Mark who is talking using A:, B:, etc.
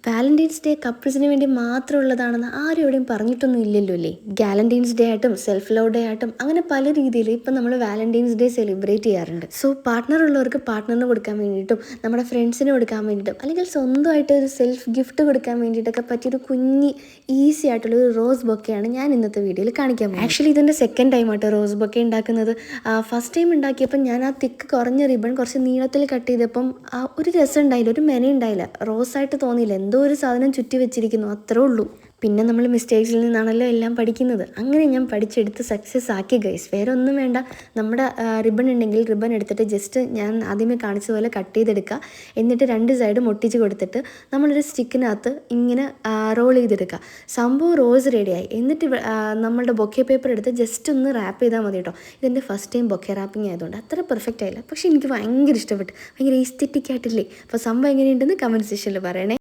A: Valentine's day കപ്പിൾസിന് വേണ്ടി മാത്രമുള്ളതാണെന്ന് ആരും എവിടെയും പറഞ്ഞിട്ടൊന്നും ഇല്ലല്ലോ അല്ലേ. വാലന്റൈൻസ് ഡേ ആയിട്ടും സെൽഫ് ലവ് ഡേ ആയിട്ടും അങ്ങനെ പല രീതിയിൽ ഇപ്പം നമ്മൾ വാലന്റൈൻസ് ഡേ സെലിബ്രേറ്റ് ചെയ്യാറുണ്ട്. സോ പാർട്ട്ണർ ഉള്ളവർക്ക് പാർട്ട്ണറിന് കൊടുക്കാൻ വേണ്ടിയിട്ടും നമ്മുടെ ഫ്രണ്ട്സിന് കൊടുക്കാൻ വേണ്ടിയിട്ടും അല്ലെങ്കിൽ സ്വന്തമായിട്ട് ഒരു സെൽഫ് ഗിഫ്റ്റ് കൊടുക്കാൻ വേണ്ടിയിട്ടൊക്കെ പറ്റിയൊരു കുഞ്ഞി ഈസി ആയിട്ടുള്ള ഒരു റോസ് ബൊക്കെയാണ് ഞാൻ ഇന്നത്തെ വീഡിയോയിൽ കാണിക്കാൻ പോകുന്നത്. ആക്ച്വലി ഇതിൻ്റെ സെക്കൻഡ് ടൈം ആട്ടോ റോസ് ബൊക്കെ ഉണ്ടാക്കുന്നത്. ഫസ്റ്റ് ടൈം ഉണ്ടാക്കിയപ്പോൾ ഞാൻ ആ തിക്ക് കുറഞ്ഞ റിബൺ കുറച്ച് നീളത്തിൽ കട്ട് ചെയ്തപ്പം ഒരു രസം ഉണ്ടായില്ല, ഒരു മെന ഉണ്ടായില്ല, റോസായിട്ട് തോന്നിയില്ല. എന്തോ ഒരു സാധനം ചുറ്റി വെച്ചിരിക്കുന്നു, അത്രേ ഉള്ളൂ. പിന്നെ നമ്മൾ മിസ്റ്റേക്സിൽ നിന്നാണല്ലോ എല്ലാം പഠിക്കുന്നത്. അങ്ങനെ ഞാൻ പഠിച്ചെടുത്ത് സക്സസ് ആക്കി ഗൈസ്. വേറെ ഒന്നും വേണ്ട, നമ്മുടെ റിബൺ ഉണ്ടെങ്കിൽ റിബൺ എടുത്തിട്ട് ജസ്റ്റ് ഞാൻ ആദ്യമേ കാണിച്ചതുപോലെ കട്ട് ചെയ്തെടുക്കുക. എന്നിട്ട് രണ്ട് സൈഡും ഒട്ടിച്ച് കൊടുത്തിട്ട് നമ്മളൊരു സ്റ്റിക്കിനകത്ത് ഇങ്ങനെ റോൾ ചെയ്തെടുക്കുക. സംഭവം റോസ് റെഡിയായി. എന്നിട്ട് നമ്മളുടെ ബൊക്കെ പേപ്പർ എടുത്ത് ജസ്റ്റ് ഒന്ന് റാപ്പ് ചെയ്താൽ മതി കേട്ടോ. ഇതെൻ്റെ ഫസ്റ്റ് ടൈം ബൊക്കെ റാപ്പിംഗ് ആയതുകൊണ്ട് അത്ര പെർഫെക്റ്റ് ആയില്ല, പക്ഷേ എനിക്ക് ഭയങ്കര ഇഷ്ടപ്പെട്ടു. ഭയങ്കര എസ്തെറ്റിക് ആയിട്ടില്ലേ. അപ്പോൾ സംഭവം എങ്ങനെയുണ്ടെന്ന് കമൻറ്റ് സെക്ഷനിൽ പറയണേ.